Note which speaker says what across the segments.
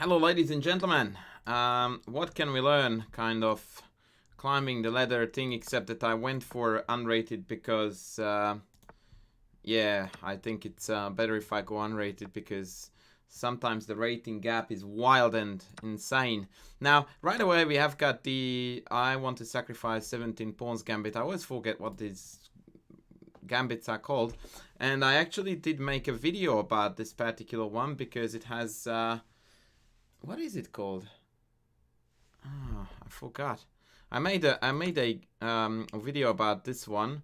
Speaker 1: Hello, ladies and gentlemen. What can we learn? Kind of climbing the ladder thing, except that I went for unrated because, yeah, I think it's better if I go unrated because sometimes the rating gap is wild and insane. Now, right away we have got the I want to sacrifice 17 pawns gambit. I always forget what these gambits are called, and I actually did make a video about this particular one because it has what is it called? Oh, I forgot. I made a video about this one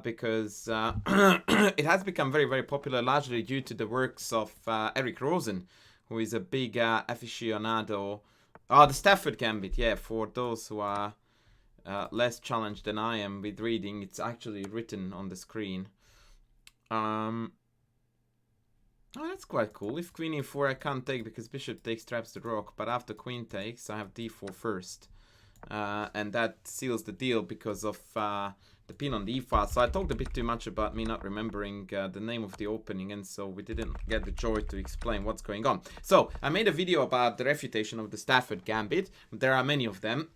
Speaker 1: because it has become very popular, largely due to the works of Eric Rosen, who is a big aficionado. Oh, the Stafford Gambit. Yeah, for those who are less challenged than I am with reading, it's actually written on the screen. Oh, that's quite cool. If queen e4, I can't take because bishop takes, traps the rook. But after queen takes, I have d4 first. And that seals the deal because of the pin on the e-file. So I talked a bit too much about me not remembering the name of the opening. And so we didn't get the joy to explain what's going on. So I made a video about the refutation of the Stafford Gambit. There are many of them.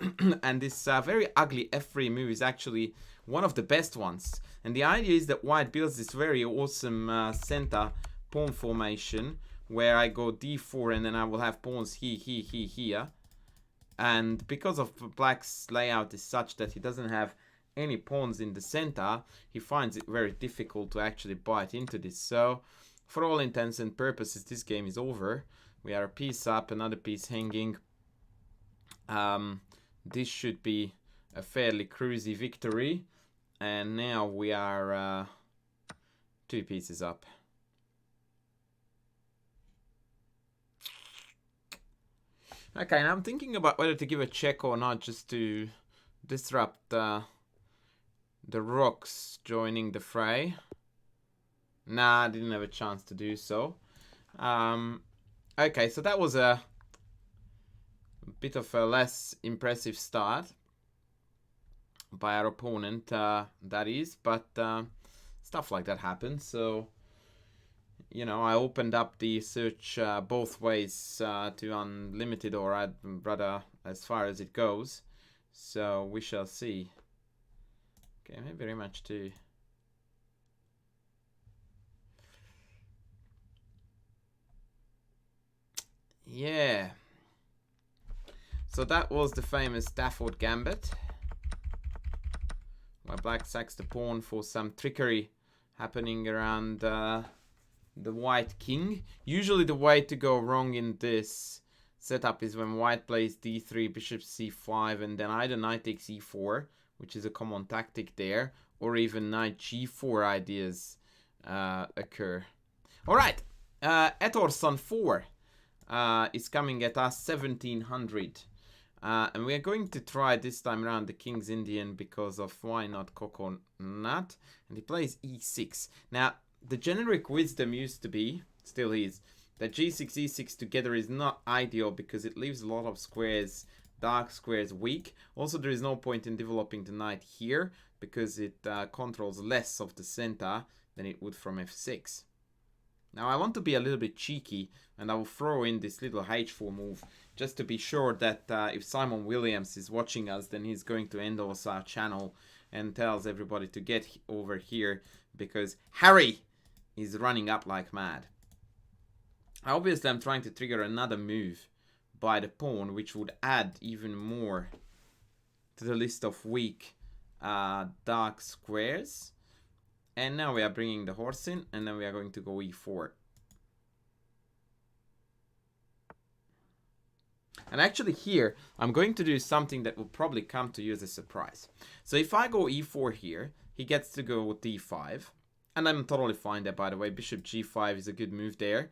Speaker 1: And this very ugly f3 move is actually one of the best ones. And the idea is that white builds this very awesome center pawn formation where I go d4 and then I will have pawns here. And because of black's layout is such that he doesn't have any pawns in the center, he finds it very difficult to actually bite into this. So for all intents and purposes, this game is over. We are a piece up, another piece hanging. This should be a fairly cruisy victory. And now we are 2 pieces up. Okay, and I'm thinking about whether to give a check or not, just to disrupt the rooks joining the fray. Nah, I didn't have a chance to do so. Okay, so that was a bit of a less impressive start by our opponent, that is, but stuff like that happens. So, you know, I opened up the search both ways to unlimited, or I'd rather as far as it goes. So we shall see. Okay, maybe very much too. Yeah. So that was the famous Stafford Gambit, where black sacks the pawn for some trickery happening around the white king. Usually the way to go wrong in this setup is when white plays d3, bishop c5, and then either knight takes e4, which is a common tactic there, or even knight g4 ideas occur. Alright, Etorson 4 is coming at us 1700. And we are going to try this time around the King's Indian because of why not coconut. And he plays e6. Now, the generic wisdom used to be, still is, that g6, e6 together is not ideal because it leaves a lot of squares, dark squares, weak. Also, there is no point in developing the knight here because it controls less of the center than it would from f6. Now, I want to be a little bit cheeky, and I will throw in this little h4 move just to be sure that if Simon Williams is watching us, then he's going to endorse our channel and tells everybody to get over here because Harry is running up like mad. Obviously, I'm trying to trigger another move by the pawn, which would add even more to the list of weak dark squares. And now we are bringing the horse in, and then we are going to go e4. And actually here, I'm going to do something that will probably come to you as a surprise. So if I go e4 here, he gets to go d5. And I'm totally fine there, by the way. Bishop g5 is a good move there.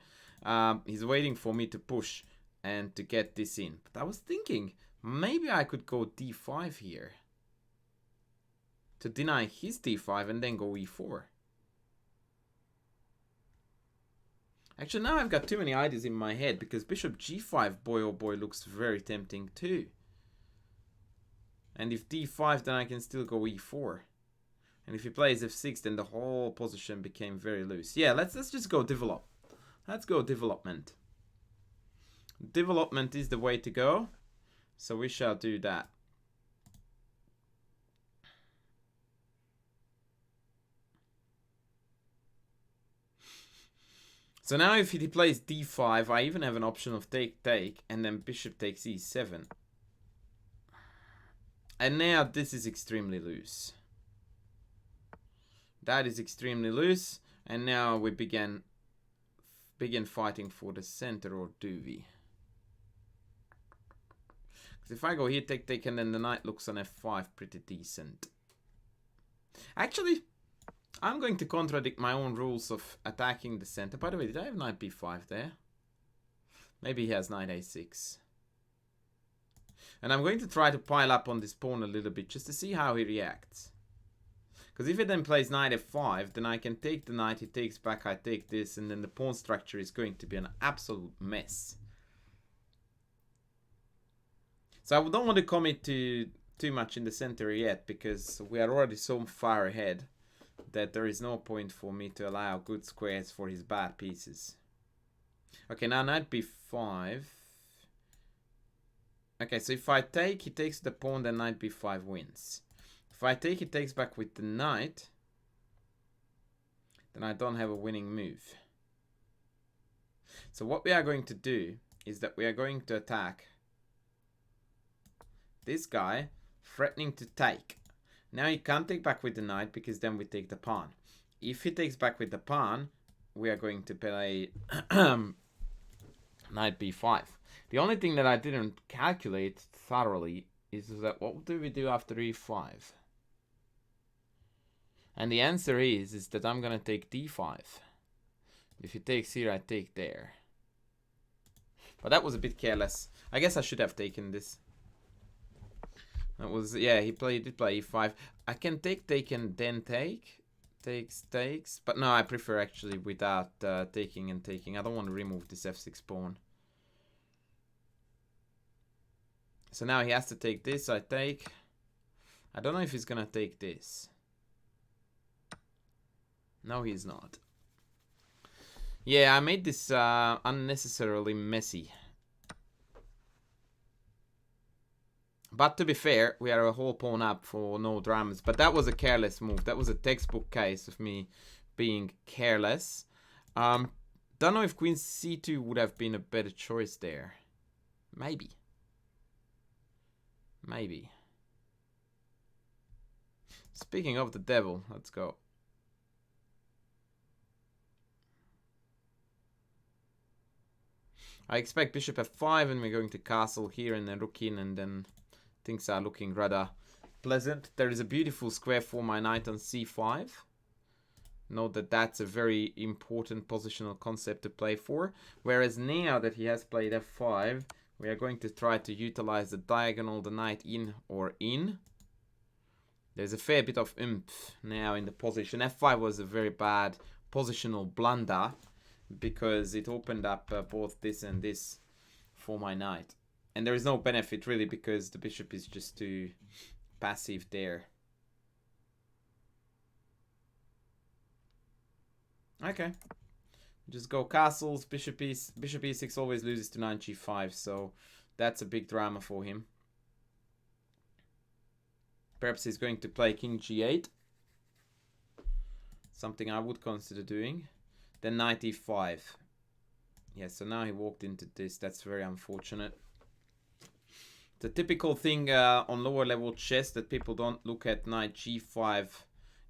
Speaker 1: He's waiting for me to push and to get this in. But I was thinking, maybe I could go d5 here to deny his d5 and then go e4. Actually, now I've got too many ideas in my head because bishop g5, boy oh boy, looks very tempting too. And if d5, then I can still go e4. And if he plays f6, then the whole position became very loose. Yeah, let's just go develop. Let's go development. Development is the way to go. So we shall do that. So now if he plays d5, I even have an option of take, and then bishop takes e7. And now this is extremely loose. That is extremely loose. And now we begin fighting for the center, or do we? Because if I go here, take, and then the knight looks on f5 pretty decent. Actually, I'm going to contradict my own rules of attacking the center. By the way, did I have knight b5 there? Maybe he has knight a6. And I'm going to try to pile up on this pawn a little bit just to see how he reacts. Because if he then plays knight f5, then I can take the knight, he takes back, I take this, and then the pawn structure is going to be an absolute mess. So I don't want to commit to too much in the center yet, because we are already so far ahead that there is no point for me to allow good squares for his bad pieces. Okay, now knight b5. Okay, so if I take, he takes the pawn, then knight b5 wins. If I take, he takes back with the knight, then I don't have a winning move. So what we are going to do is that we are going to attack this guy, threatening to take. Now he can't take back with the knight, because then we take the pawn. If he takes back with the pawn, we are going to play knight b5. The only thing that I didn't calculate thoroughly is that what do we do after e5? And the answer is that I'm going to take d5. If he takes here, I take there. But that was a bit careless. I guess I should have taken this. That was, yeah, he did play e5. I can take and then take. Takes. But no, I prefer actually without taking and taking. I don't want to remove this f6 pawn. So now he has to take this, I take. I don't know if he's going to take this. No, he's not. Yeah, I made this unnecessarily messy. But to be fair, we are a whole pawn up for no dramas. But that was a careless move. That was a textbook case of me being careless. Don't know if queen c2 would have been a better choice there. Maybe. Maybe. Speaking of the devil, let's go. I expect bishop f5, and we're going to castle here and then rook in, and then things are looking rather pleasant. There is a beautiful square for my knight on c5. Note that that's a very important positional concept to play for. Whereas now that he has played f5, we are going to try to utilize the diagonal, the knight in or in. There's a fair bit of oomph now in the position. f5 was a very bad positional blunder, because it opened up both this and this for my knight. And there is no benefit really, because the bishop is just too passive there. Okay. Just go castles, bishop e6 always loses to knight g5, so that's a big drama for him. Perhaps he's going to play king g8. Something I would consider doing. Then knight e5. Yeah, so now he walked into this. That's very unfortunate. The typical thing on lower level chess that people don't look at knight g5,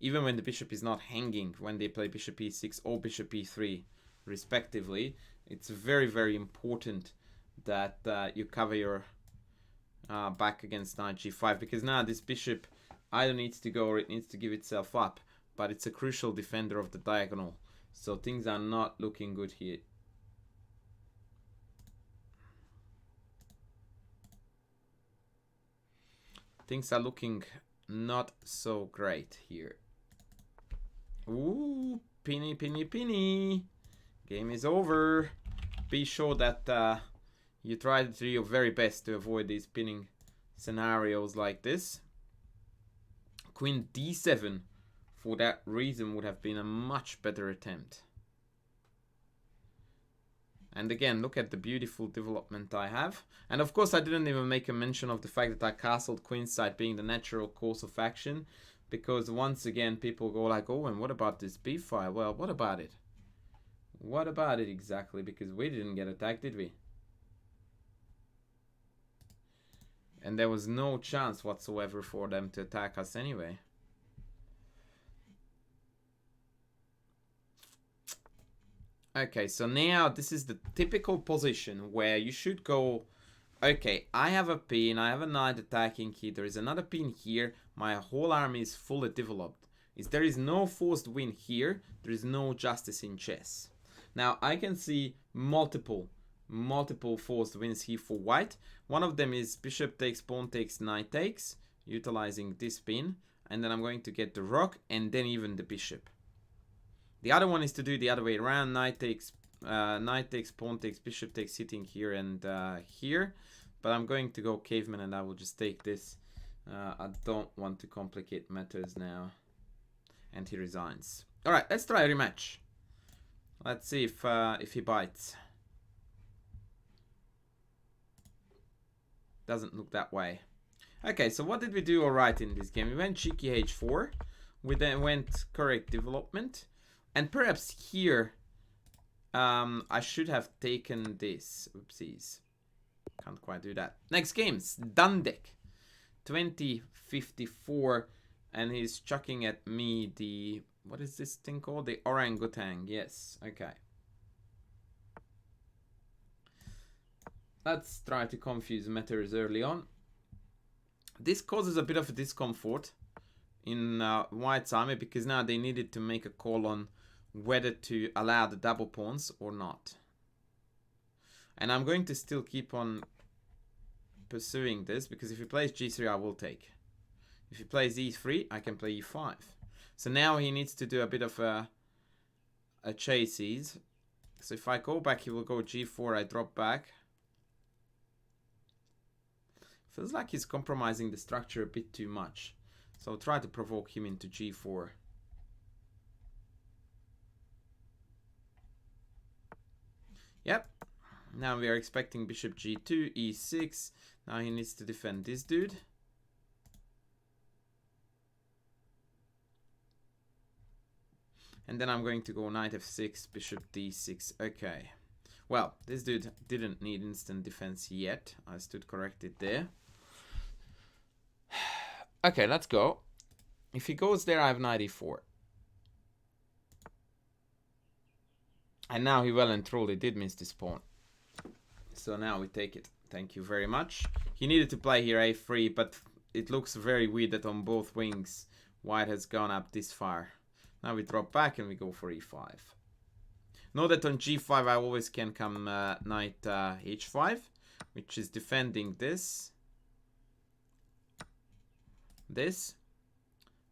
Speaker 1: even when the bishop is not hanging, when they play bishop e6 or bishop e3 respectively. It's very, very important that you cover your back against knight g5, because now this bishop either needs to go or it needs to give itself up, but it's a crucial defender of the diagonal. So things are not looking good here. Things are looking not so great here. Ooh, pinny, pinny, pinny. Game is over. Be sure that you try to do your very best to avoid these pinning scenarios like this. Queen d7, for that reason, would have been a much better attempt. And again, look at the beautiful development I have. And of course, I didn't even make a mention of the fact that I castled queenside being the natural course of action. Because once again, people go like, oh, and what about this b-file? Well, what about it? What about it exactly? Because we didn't get attacked, did we? And there was no chance whatsoever for them to attack us anyway. Okay, so now this is the typical position where you should go, okay, I have a pin, I have a knight attacking here, there is another pin here, my whole army is fully developed. There is no forced win here, there is no justice in chess. Now, I can see multiple forced wins here for white. One of them is bishop takes, pawn takes, knight takes, utilizing this pin, and then I'm going to get the rook, and then even the bishop. The other one is to do the other way around. Knight takes, pawn takes, bishop takes, sitting here and here. But I'm going to go caveman and I will just take this. I don't want to complicate matters now. And he resigns. All right, let's try a rematch. Let's see if he bites. Doesn't look that way. Okay, so what did we do all right in this game? We went cheeky h4. We then went correct development. And perhaps here, I should have taken this. Oopsies. Can't quite do that. Next game's Dundek. 2054. And he's chucking at me the... What is this thing called? The Orangutan. Yes. Okay. Let's try to confuse matters early on. This causes a bit of a discomfort in White's army because now they needed to make a call on whether to allow the double pawns or not. And I'm going to still keep on pursuing this because if he plays g3, I will take. If he plays e3, I can play e5. So now he needs to do a bit of a chases. So if I go back, he will go g4, I drop back. Feels like he's compromising the structure a bit too much. So I'll try to provoke him into g4. Yep. Now we are expecting bishop g2, e6. Now he needs to defend this dude. And then I'm going to go knight f6, bishop d6. Okay. Well, this dude didn't need instant defense yet. I stood corrected there. Okay, let's go. If he goes there, I have knight e4. And now he well and truly did miss this pawn. So now we take it. Thank you very much. He needed to play here a3, but it looks very weird that on both wings, white has gone up this far. Now we drop back and we go for e5. Know that on g5 I always can come knight h5, which is defending this,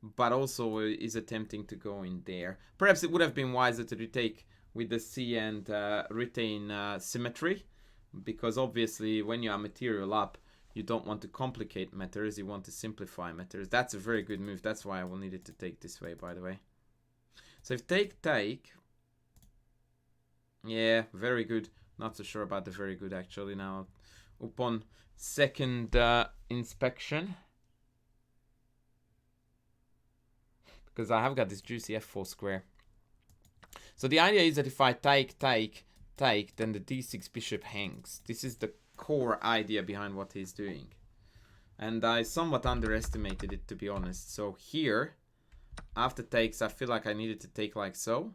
Speaker 1: but also is attempting to go in there. Perhaps it would have been wiser to retake with the c and retain symmetry, because obviously when you are material up, you don't want to complicate matters, you want to simplify matters. That's a very good move. That's why I will need it to take this way, by the way. So if take, yeah, very good. Not so sure about the very good actually now. Upon second inspection, because I have got this juicy f4 square. So the idea is that if I take, then the d6 bishop hangs. This is the core idea behind what he's doing. And I somewhat underestimated it, to be honest. So here, after takes, I feel like I needed to take like so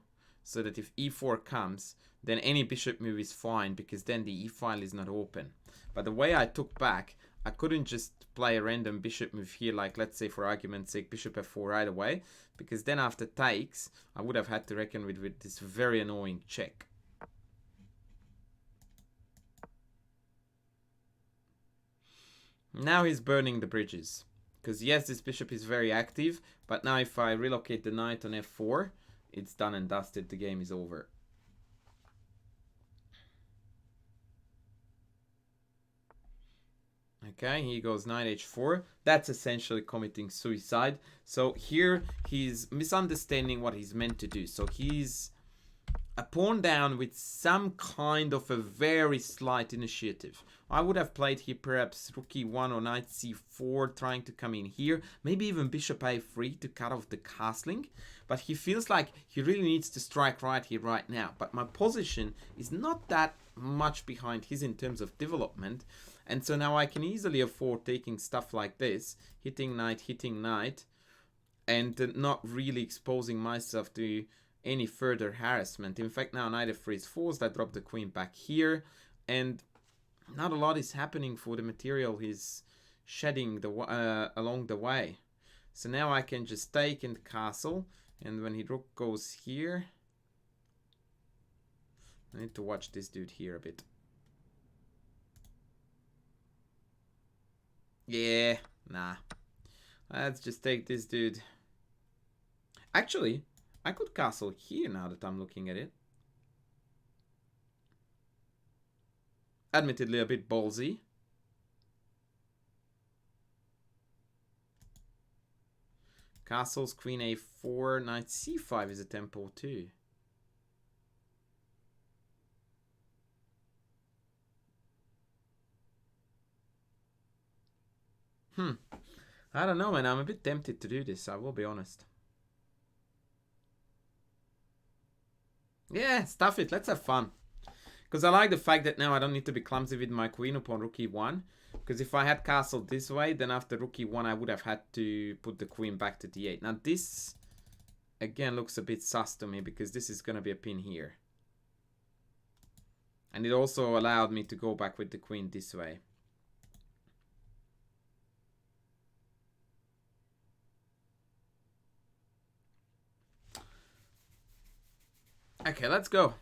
Speaker 1: that if e4 comes, then any bishop move is fine, because then the e file is not open. But the way I took back, I couldn't just play a random bishop move here, like let's say for argument's sake bishop f4 right away, because then after takes, I would have had to reckon with this very annoying check. Now he's burning the bridges. Because yes, this bishop is very active, but now if I relocate the knight on f4, it's done and dusted, the game is over. Okay, he goes knight h4. That's essentially committing suicide. So here he's misunderstanding what he's meant to do. So he's a pawn down with some kind of a very slight initiative. I would have played here perhaps rook e1 or knight c4, trying to come in here. Maybe even bishop a3 to cut off the castling. But he feels like he really needs to strike right here, right now. But my position is not that much behind his in terms of development. And so now I can easily afford taking stuff like this, hitting knight, and not really exposing myself to any further harassment. In fact, now knight f3 is forced. I drop the queen back here, and not a lot is happening for the material he's shedding along the way. So now I can just take and castle, and when he rook goes here, I need to watch this dude here a bit. Yeah, nah. Let's just take this dude. Actually, I could castle here now that I'm looking at it. Admittedly a bit ballsy. Castles, queen a4, knight c5 is a tempo too. I don't know, man. I'm a bit tempted to do this, I will be honest. Yeah, stuff it. Let's have fun. Because I like the fact that now I don't need to be clumsy with my queen upon rook e1. Because if I had castled this way, then after rook e1, I would have had to put the queen back to d8. Now this, again, looks a bit sus to me, because this is going to be a pin here. And it also allowed me to go back with the queen this way. Okay, let's go.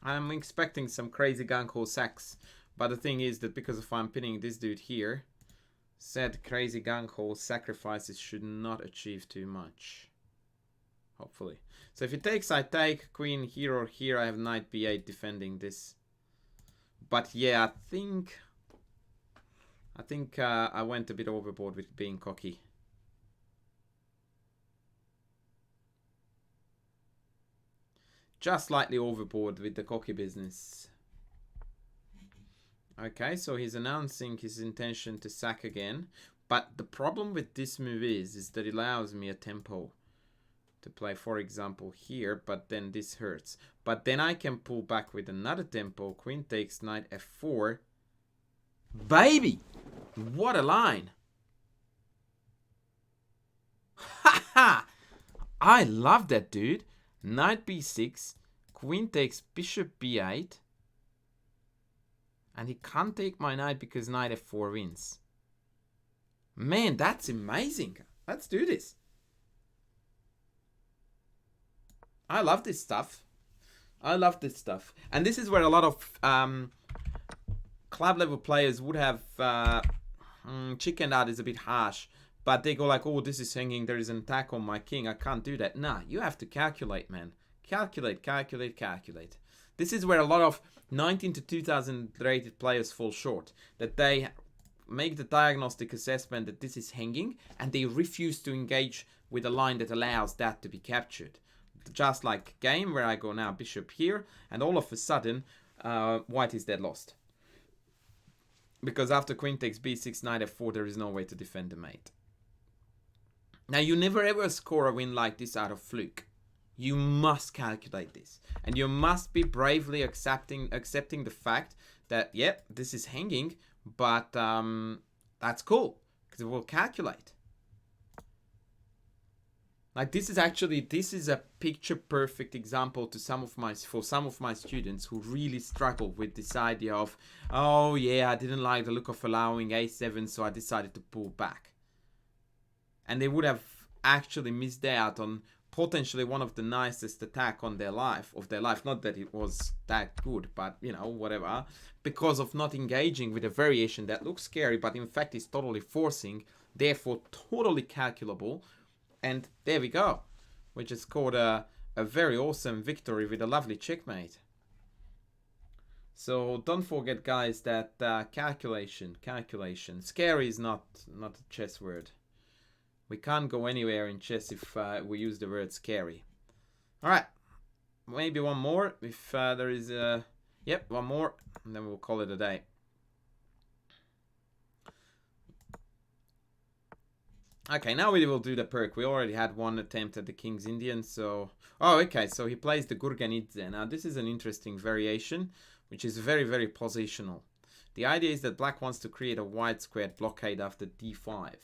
Speaker 1: I'm expecting some crazy gung-ho sacks. But the thing is that because if I'm pinning this dude here, said crazy gung-ho sacrifices should not achieve too much. Hopefully. So if he takes, I take. Queen here or here, I have knight b8 defending this. But yeah, I think I went a bit overboard with being cocky. Just slightly overboard with the cocky business. Okay, so he's announcing his intention to sack again. But the problem with this move is that it allows me a tempo to play, for example, here. But then this hurts. But then I can pull back with another tempo. Queen takes, knight f4. Baby! What a line! Ha ha! I love that, dude. Knight b6, queen takes bishop b8, and he can't take my knight because knight f4 wins. Man, that's amazing. Let's do this. I love this stuff. I love this stuff. And this is where a lot of club level players would have chickened out is a bit harsh. But they go like, oh, this is hanging. There is an attack on my king. I can't do that. Nah, you have to calculate, man. Calculate, calculate, calculate. This is where a lot of 19 to 2000 rated players fall short. That they make the diagnostic assessment that this is hanging, and they refuse to engage with a line that allows that to be captured. Just like game where I go now bishop here, and all of a sudden, white is dead lost. Because after queen takes b6, knight f4, there is no way to defend the mate. Now, you never ever score a win like this out of fluke. You must calculate this. And you must be bravely accepting the fact that, yep, this is hanging, but that's cool, because it will calculate. Like, this is a picture-perfect example for some of my students who really struggle with this idea of, oh, yeah, I didn't like the look of allowing a7, so I decided to pull back. And they would have actually missed out on potentially one of the nicest attack of their life. Not that it was that good, but, you know, whatever. Because of not engaging with a variation that looks scary, but in fact is totally forcing, therefore totally calculable. And there we go. We just scored a very awesome victory with a lovely checkmate. So don't forget, guys, that calculation. Scary is not a chess word. We can't go anywhere in chess if we use the word scary. All right. maybe one more if there is a... Yep, one more, and then we'll call it a day. Okay, now we will do the perk. We already had one attempt at the King's Indian, so... Oh, okay, so he plays the Gurganidze. Now, this is an interesting variation, which is very, very positional. The idea is that black wants to create a white squared blockade after d5.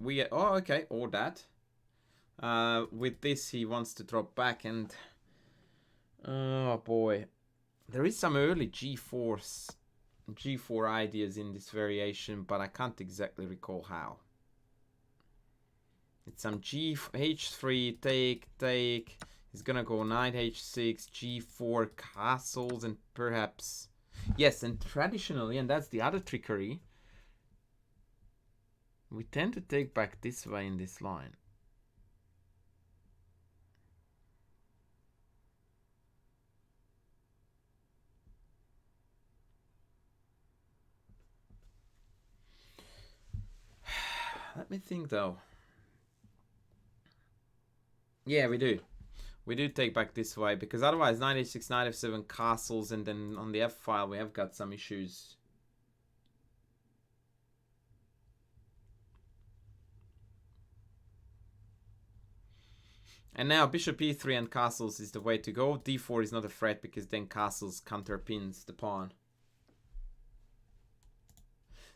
Speaker 1: We... Oh, okay, or that. With this, he wants to drop back and... Oh, boy. There is some early G4 ideas in this variation, but I can't exactly recall how. It's some H3, take. He's gonna go knight H6, G4, castles, and perhaps... Yes, and traditionally, and that's the other trickery, we tend to take back this way in this line. Let me think though. Yeah, we do. We do take back this way because otherwise knight h6, knight f7, castles, and then on the f file we have got some issues. And now bishop e3 and castles is the way to go. d4 is not a threat because then castles counterpins the pawn.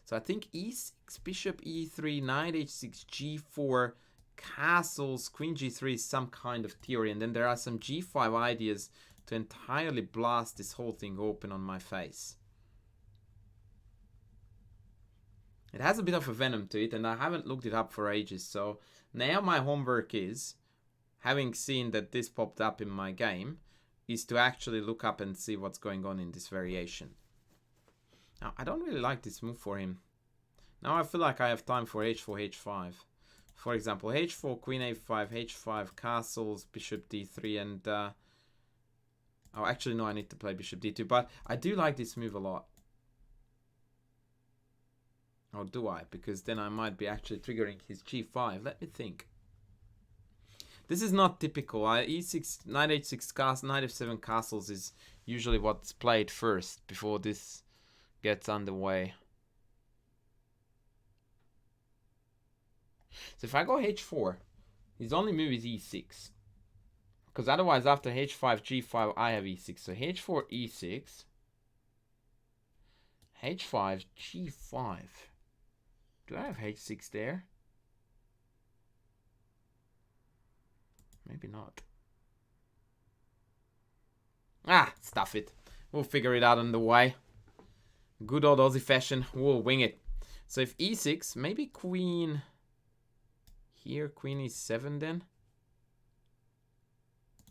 Speaker 1: So I think e6, bishop e3, knight h6, g4, castles, queen g3 is some kind of theory. And then there are some g5 ideas to entirely blast this whole thing open on my face. It has a bit of a venom to it, and I haven't looked it up for ages. So now my homework is, having seen that this popped up in my game, is to actually look up and see what's going on in this variation. Now, I don't really like this move for him. Now I feel like I have time for h4, h5. For example, h4, queen a5, h5, castles, bishop d3, and... oh, actually, no, I need to play bishop d2, but I do like this move a lot. Or do I? Because then I might be actually triggering his g5. Let me think. This is not typical. E6, knight h6, castle, knight f7, castles is usually what's played first before this gets underway. So if I go h4, his only move is e6. Because otherwise after h5, g5, I have e6. So h4, e6. h5, g5. Do I have h6 there? Maybe not. Ah, stuff it. We'll figure it out on the way. Good old Aussie fashion. We'll wing it. So if e6, maybe queen here, queen e7 then.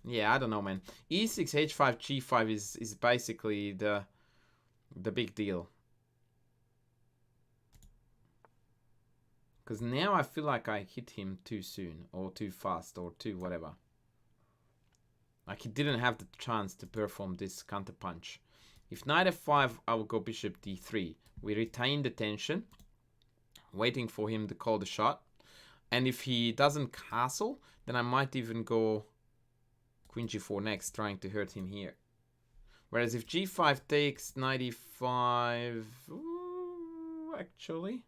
Speaker 1: Yeah, I don't know, man. e6, h5, g5 is basically the big deal. Because now I feel like I hit him too soon, or too fast, or too whatever. Like he didn't have the chance to perform this counterpunch. If knight f5, I will go bishop d3. We retain the tension, waiting for him to call the shot. And if he doesn't castle, then I might even go queen g4 next, trying to hurt him here. Whereas if g5 takes knight e5... Ooh, actually...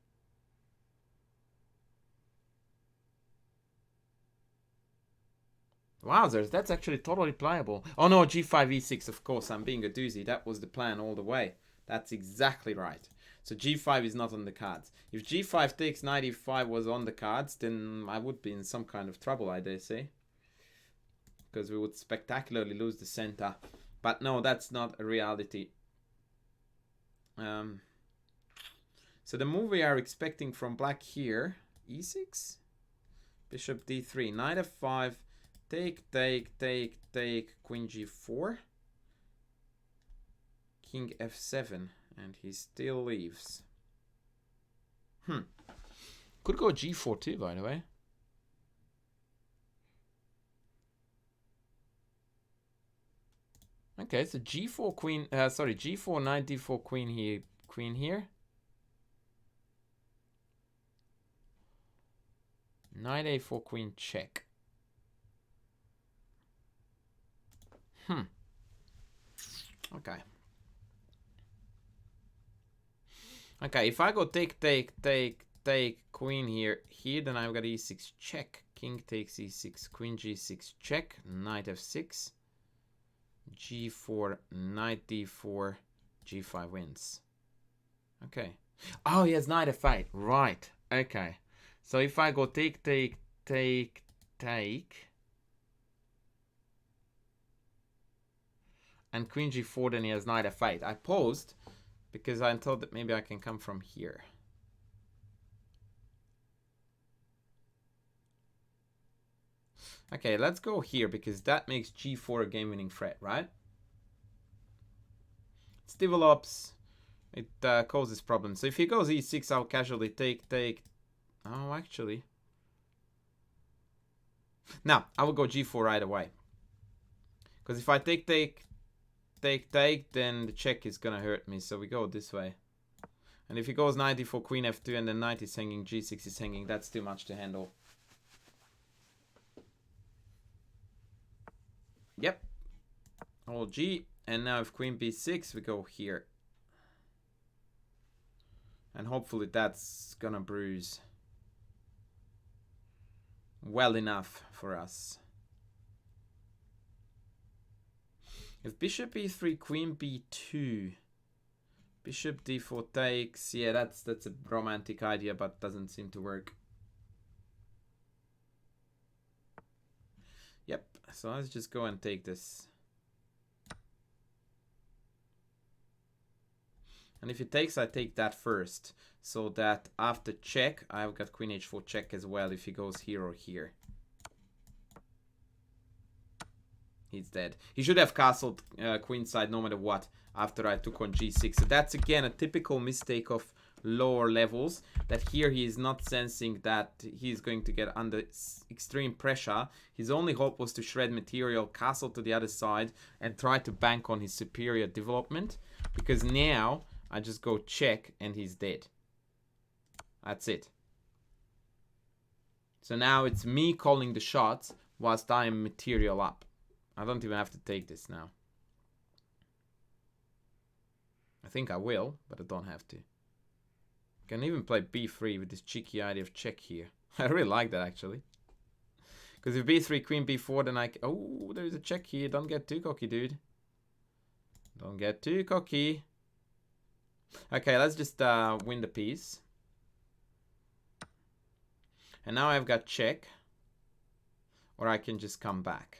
Speaker 1: Wowzers, that's actually totally playable. Oh no, g5, e6, of course, I'm being a doozy. That was the plan all the way. That's exactly right. So g5 is not on the cards. If g5 takes knight e5 was on the cards, then I would be in some kind of trouble, I dare say. Because we would spectacularly lose the center. But no, that's not a reality. So the move we are expecting from black here, e6, bishop d3, knight f5, take, queen g4, king f7, and he still leaves. Could go g4 too, by the way. Okay, so g4 queen, g4 knight d4 queen here, knight a4 queen check. Okay. Okay, if I go take, queen here, then I've got e6 check. King takes e6, queen g6 check, knight f6, g4, knight d4, g5 wins. Okay. Oh, he has knight f8. Right. Okay. So if I go take, and queen g4, then he has knight f8. I paused because I thought that maybe I can come from here. Okay, let's go here because that makes g4 a game-winning threat, right? It develops. It causes problems. So if he goes e6, I'll casually take. Oh, actually. Now, I will go g4 right away. Because if I take, then the check is going to hurt me. So we go this way. And if he goes knight d4, queen f2, and then knight is hanging, g6 is hanging, that's too much to handle. Yep. Hold g. And now if queen b6, we go here. And hopefully that's gonna bruise well enough for us. If bishop e3, queen b2, bishop d4 takes, yeah, that's a romantic idea, but doesn't seem to work. Yep, so let's just go and take this. And if it takes, I take that first. So that after check, I've got queen h4 check as well if he goes here or here. He's dead. He should have castled queenside no matter what after I took on g6. So that's again a typical mistake of lower levels. That here he is not sensing that he's going to get under extreme pressure. His only hope was to shred material, castle to the other side, and try to bank on his superior development. Because now I just go check and he's dead. That's it. So now it's me calling the shots whilst I'm material up. I don't even have to take this now. I think I will, but I don't have to. I can even play b3 with this cheeky idea of check here. I really like that actually. Because if b3, queen b4, then I... Oh, there's a check here. Don't get too cocky, dude. Don't get too cocky. Okay, let's just win the piece. And now I've got check. Or I can just come back.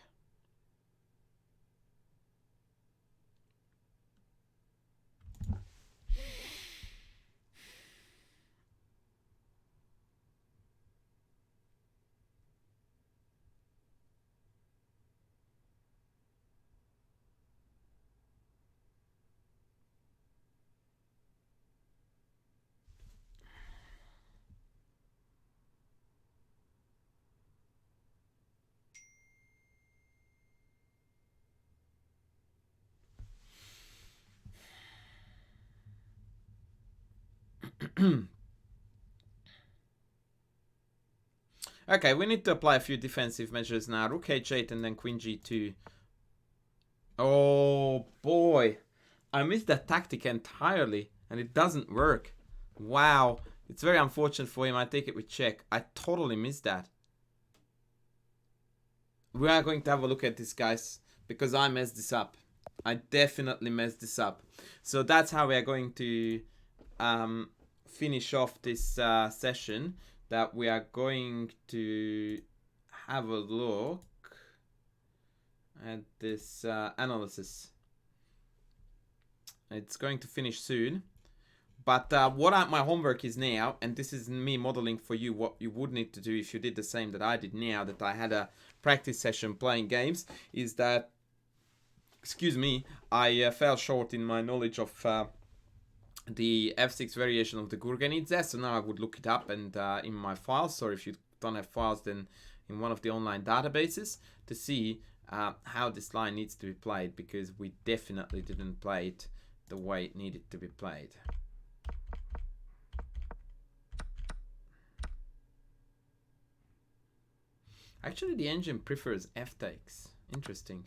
Speaker 1: Okay, we need to apply a few defensive measures now. Rook h8 and then queen g2. Oh boy, I missed that tactic entirely and it doesn't work. Wow, it's very unfortunate for him. I take it with check. I totally missed that. We are going to have a look at this, guys, because I messed this up. I definitely messed this up. So that's how we are going to finish off this session. That we are going to have a look at this analysis. It's going to finish soon. But my homework is now, and this is me modeling for you what you would need to do if you did the same that I did now, that I had a practice session playing games, is that, excuse me, I fell short in my knowledge of the f6 variation of the Gurgan. So now I would look it up and in my files, or if you don't have files, then in one of the online databases, to see how this line needs to be played, because we definitely didn't play it the way it needed to be played. Actually, the engine prefers f takes. Interesting.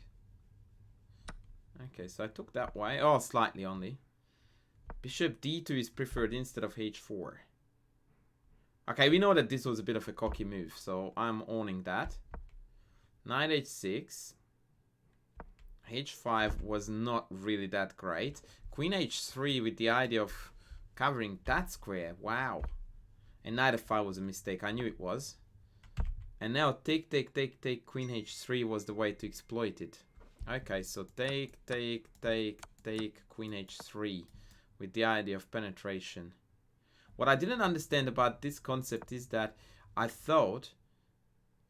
Speaker 1: Okay, so I took that way. Oh, slightly only. Bishop d2 is preferred instead of h4. Okay, we know that this was a bit of a cocky move, so I'm owning that. Knight h6. h5 was not really that great. Queen h3 with the idea of covering that square. Wow. And knight f5 was a mistake. I knew it was. And now take, queen h3 was the way to exploit it. Okay, so take, queen h3 with the idea of penetration. What I didn't understand about this concept is that I thought,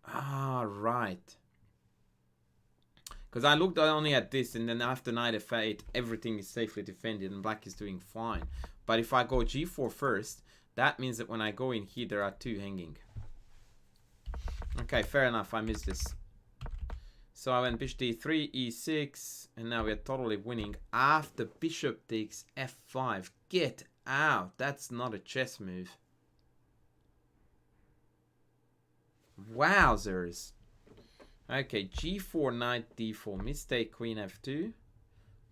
Speaker 1: right. Because I looked only at this, and then after knight f8, everything is safely defended and black is doing fine. But if I go g4 first, that means that when I go in here, there are two hanging. Okay, fair enough, I missed this. So I went bishop d3, e6, and now we're totally winning after bishop takes f5. Get out, that's not a chess move. Wowzers. Okay, g4, knight d4, mistake, queen f2.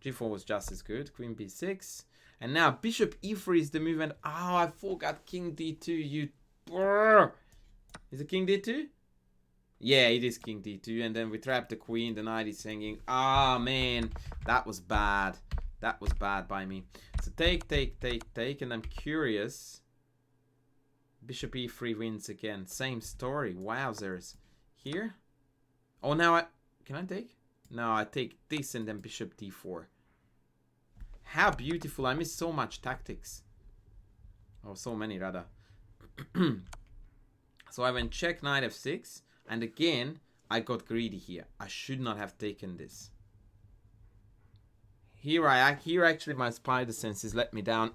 Speaker 1: g4 was just as good, queen b6. And now bishop e3 is the move, and I forgot king d2, you... Is it king d2? Yeah, it is king d2, and then we trap the queen, the knight is hanging. Man, that was bad. That was bad by me. So take, and I'm curious. Bishop e3 wins again. Same story. Wowzers. Here? Oh, now can I take? No, I take this and then bishop d4. How beautiful. I miss so much tactics. Oh, so many rather. So I went check, knight f6. And again, I got greedy here. I should not have taken this. Here actually my spider senses let me down.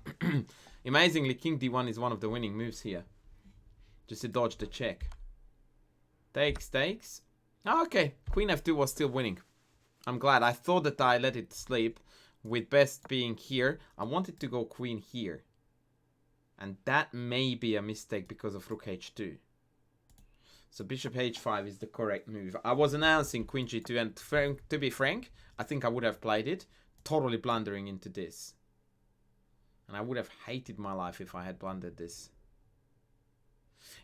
Speaker 1: Amazingly, king d1 is one of the winning moves here. Just to dodge the check. Takes. Okay, queen f2 was still winning. I'm glad. I thought that I let it sleep. With best being here. I wanted to go queen here. And that may be a mistake because of rook h2. So bishop h5 is the correct move. I was announcing queen g2, and to be frank, I think I would have played it, totally blundering into this. And I would have hated my life if I had blundered this.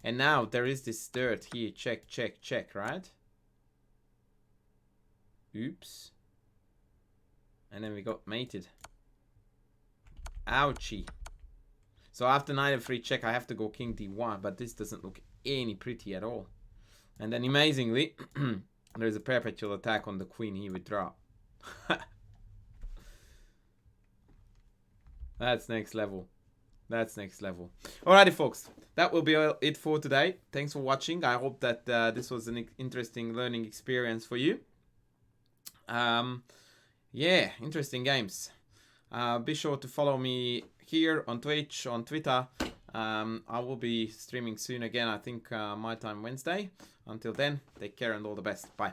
Speaker 1: And now there is this dirt here. Check, right? Oops. And then we got mated. Ouchie. So after knight f3 check, I have to go king d1, but this doesn't look any pretty at all. And then amazingly, there's a perpetual attack on the queen here with draw. That's next level. That's next level. Alrighty, folks. That will be it for today. Thanks for watching. I hope that this was an interesting learning experience for you. Yeah, interesting games. Be sure to follow me here on Twitch, on Twitter. I will be streaming soon again, I think my time Wednesday. Until then, take care and all the best. Bye.